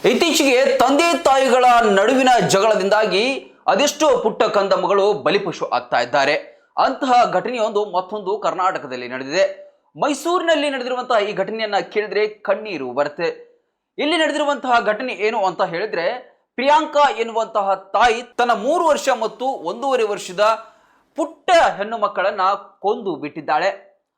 ಇತ್ತೀಚೆಗೆ ತಂದೆ ತಾಯಿಗಳ ನಡುವಿನ ಜಗಳದಿಂದಾಗಿ ಅದೆಷ್ಟೋ ಪುಟ್ಟ ಕಂದ ಮಗಳು ಬಲಿಪಶು ಆಗ್ತಾ ಇದ್ದಾರೆ. ಅಂತಹ ಘಟನೆಯೊಂದು ಮತ್ತೊಂದು ಕರ್ನಾಟಕದಲ್ಲಿ ನಡೆದಿದೆ. ಮೈಸೂರಿನಲ್ಲಿ ನಡೆದಿರುವಂತಹ ಈ ಘಟನೆಯನ್ನ ಕೇಳಿದ್ರೆ ಕಣ್ಣೀರು ಬರುತ್ತೆ. ಇಲ್ಲಿ ನಡೆದಿರುವಂತಹ ಘಟನೆ ಏನು ಅಂತ ಹೇಳಿದ್ರೆ, ಪ್ರಿಯಾಂಕಾ ಎನ್ನುವಂತಹ ತಾಯಿ ತನ್ನ 3 ವರ್ಷ ಮತ್ತು 1.5 ವರ್ಷದ ಪುಟ್ಟ ಹೆಣ್ಣು ಮಕ್ಕಳನ್ನ ಕೊಂದು ಬಿಟ್ಟಿದ್ದಾಳೆ.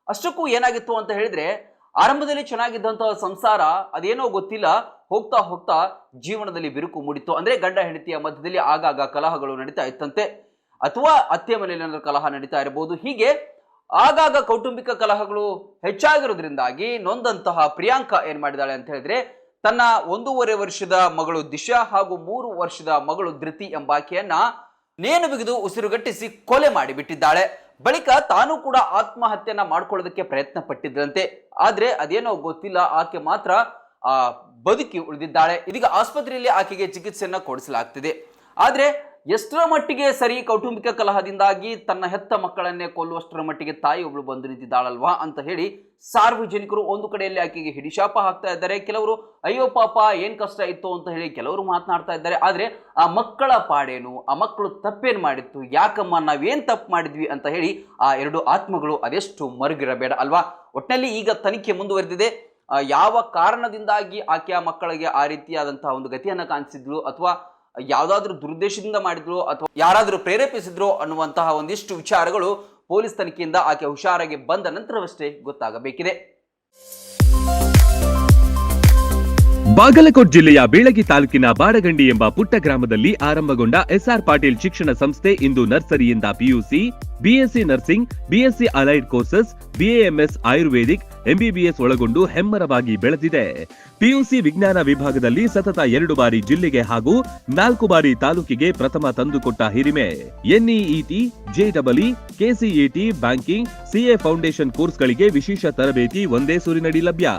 ಅಷ್ಟಕ್ಕೂ ಏನಾಗಿತ್ತು ಅಂತ ಹೇಳಿದ್ರೆ, ಆರಂಭದಲ್ಲಿ ಚೆನ್ನಾಗಿದ್ದಂತಹ ಸಂಸಾರ ಅದೇನೋ ಗೊತ್ತಿಲ್ಲ, ಹೋಗ್ತಾ ಹೋಗ್ತಾ ಜೀವನದಲ್ಲಿ ಬಿರುಕು ಮೂಡಿತ್ತು. ಅಂದ್ರೆ ಗಂಡ ಹೆಂಡತಿಯ ಮಧ್ಯದಲ್ಲಿ ಆಗಾಗ ಕಲಹಗಳು ನಡೀತಾ ಇತ್ತಂತೆ, ಅಥವಾ ಅತ್ತೆ ಮನೆಯಲ್ಲಿ ಕಲಹ ನಡೀತಾ ಇರಬಹುದು. ಹೀಗೆ ಆಗಾಗ ಕೌಟುಂಬಿಕ ಕಲಹಗಳು ಹೆಚ್ಚಾಗಿರೋದ್ರಿಂದಾಗಿ ನೊಂದಂತಹ ಪ್ರಿಯಾಂಕಾ ಏನ್ ಮಾಡಿದಾಳೆ ಅಂತ ಹೇಳಿದ್ರೆ, ತನ್ನ 1.5 ವರ್ಷದ ಮಗಳು ದಿಶಾ ಹಾಗೂ 3 ವರ್ಷದ ಮಗಳು ಧೃತಿ ಎಂಬಾಕೆಯನ್ನ ನೇಣು ಬಿಗಿದು ಉಸಿರುಗಟ್ಟಿಸಿ ಕೊಲೆ ಮಾಡಿಬಿಟ್ಟಿದ್ದಾಳೆ. ಬಳಿಕ ತಾನು ಕೂಡ ಆತ್ಮಹತ್ಯೆಯನ್ನ ಮಾಡ್ಕೊಳ್ಳೋದಕ್ಕೆ ಪ್ರಯತ್ನ ಪಟ್ಟಿದ್ದಂತೆ. ಆದ್ರೆ ಅದೇನೋ ಗೊತ್ತಿಲ್ಲ, ಆಕೆ ಮಾತ್ರ ಬದುಕಿ ಉಳಿದಿದ್ದಾಳೆ. ಇದೀಗ ಆಸ್ಪತ್ರೆಯಲ್ಲಿ ಆಕೆಗೆ ಚಿಕಿತ್ಸೆಯನ್ನ ಕೊಡಿಸಲಾಗ್ತಿದೆ. ಆದ್ರೆ ಎಷ್ಟರ ಮಟ್ಟಿಗೆ ಸರಿ, ಕೌಟುಂಬಿಕ ಕಲಹದಿಂದಾಗಿ ತನ್ನ ಹೆತ್ತ ಮಕ್ಕಳನ್ನೇ ಕೊಲ್ಲುವಷ್ಟರ ಮಟ್ಟಿಗೆ ತಾಯಿ ಒಬ್ಳು ಬಂದು ನಿಂತಿದ್ದಾಳಲ್ವಾ ಅಂತ ಹೇಳಿ ಸಾರ್ವಜನಿಕರು ಒಂದು ಕಡೆಯಲ್ಲಿ ಆಕೆಗೆ ಹಿಡಿಶಾಪ ಹಾಕ್ತಾ ಇದ್ದಾರೆ. ಕೆಲವರು ಅಯ್ಯೋ ಪಾಪ ಏನ್ ಕಷ್ಟ ಇತ್ತು ಅಂತ ಹೇಳಿ ಕೆಲವರು ಮಾತನಾಡ್ತಾ ಇದ್ದಾರೆ. ಆದ್ರೆ ಆ ಮಕ್ಕಳ ಪಾಡೇನು, ಆ ಮಕ್ಕಳು ತಪ್ಪೇನು ಮಾಡಿತ್ತು, ಯಾಕಮ್ಮ ನಾವೇನ್ ತಪ್ಪು ಮಾಡಿದ್ವಿ ಅಂತ ಹೇಳಿ ಆ 2 ಆತ್ಮಗಳು ಅದೆಷ್ಟು ಮರುಗಿರಬೇಡ ಅಲ್ವಾ. ಒಟ್ಟಿನಲ್ಲಿ ಈಗ ತನಿಖೆ ಮುಂದುವರೆದಿದೆ. ಯಾವ ಕಾರಣದಿಂದಾಗಿ ಆಕೆ ಆ ಮಕ್ಕಳಿಗೆ ಆ ರೀತಿಯಾದಂತಹ ಒಂದು ಗತಿಯನ್ನ ಕಾಣಿಸಿದ್ಲು, ಅಥವಾ ಯಾವುದಾದ್ರೂ ದುರುದ್ದೇಶದಿಂದ ಮಾಡಿದ್ರು, ಅಥವಾ ಯಾರಾದರೂ ಪ್ರೇರೇಪಿಸಿದ್ರು ಅನ್ನುವಂತಹ ಒಂದಿಷ್ಟು ವಿಚಾರಗಳು ಪೊಲೀಸ್ ತನಿಖೆಯಿಂದ ಆಕೆ ಹುಷಾರಾಗಿ ಬಂದ ನಂತರವಷ್ಟೇ ಗೊತ್ತಾಗಬೇಕಿದೆ. ಬಾಗಲಕೋಟ್ ಜಿಲ್ಲೆಯ ಬೀಳಗಿ ತಾಲೂಕಿನ ಬಾಡಗಂಡಿ ಎಂಬ ಪುಟ್ಟ ಗ್ರಾಮದಲ್ಲಿ ಆರಂಭಗೊಂಡ ಎಸ್ಆರ್ ಪಾಟೀಲ್ ಶಿಕ್ಷಣ ಸಂಸ್ಥೆ ಇಂದು ನರ್ಸರಿಯಿಂದ PUC, BSc nursing, BSc allied courses, BAMS Ayurvedic, MBBS ಒಳಗೊಂಡು ಹೆಮ್ಮರವಾಗಿ ಬೆಳೆದಿದೆ. ಪಿಯುಸಿ ವಿಜ್ಞಾನ ವಿಭಾಗದಲ್ಲಿ ಸತತ 2 ಬಾರಿ ಜಿಲ್ಲೆಗೆ ಹಾಗೂ 4 ಬಾರಿ ತಾಲೂಕಿಗೆ ಪ್ರಥಮ ತಂದುಕೊಟ್ಟ ಹಿರಿಮೆ. ಎನ್ಇಇಟಿ, ಜೆಡಬ್ಲ್ಇ, ಕೆಸಿಇಟಿ, ಬ್ಯಾಂಕಿಂಗ್, ಸಿಎ ಫೌಂಡೇಶನ್ ಕೋರ್ಸ್ಗಳಿಗೆ ವಿಶೇಷ ತರಬೇತಿ ಒಂದೇ ಸೂರಿನಡಿ ಲಭ್ಯ.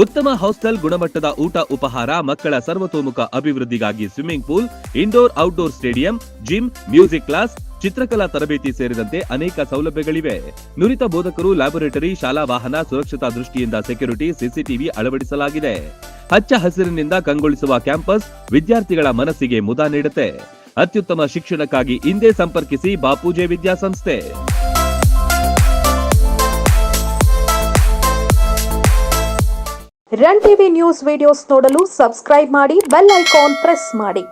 ಉತ್ತಮ ಹಾಸ್ಟೆಲ್, ಗುಣಮಟ್ಟದ ಊಟ ಉಪಹಾರ, ಮಕ್ಕಳ ಸರ್ವತೋಮುಖ ಅಭಿವೃದ್ಧಿಗಾಗಿ swimming pool, indoor outdoor stadium, gym, music class, ಚಿತ್ರಕಲಾ ತರಬೇತಿ ಸೇರಿದಂತೆ ಅನೇಕ ಸೌಲಭ್ಯಗಳಿವೆ. ನುರಿತ ಬೋಧಕರು, ಲ್ಯಾಬೊರೇಟರಿ, ಶಾಲಾ ವಾಹನ, ಸುರಕ್ಷತಾ ದೃಷ್ಟಿಯಿಂದ ಸೆಕ್ಯೂರಿಟಿ, ಸಿಸಿಟಿವಿ ಅಳವಡಿಸಲಾಗಿದೆ. ಹಚ್ಚ ಹಸಿರಿನಿಂದ ಕಂಗೊಳಿಸುವ ಕ್ಯಾಂಪಸ್ ವಿದ್ಯಾರ್ಥಿಗಳ ಮನಸ್ಸಿಗೆ ಮುದ ನೀಡುತ್ತೆ. ಅತ್ಯುತ್ತಮ ಶಿಕ್ಷಣಕ್ಕಾಗಿ ಇಂದೇ ಸಂಪರ್ಕಿಸಿ ಬಾಪೂಜೆ ವಿದ್ಯಾಸಂಸ್ಥೆ. ರನ್ ಟಿವಿ ನ್ಯೂಸ್ ವಿಡಿಯೋಸ್ ನೋಡಲು ಸಬ್ಸ್ಕ್ರೈಬ್ ಮಾಡಿ, ಬೆಲ್ ಐಕಾನ್ ಪ್ರೆಸ್ ಮಾಡಿ.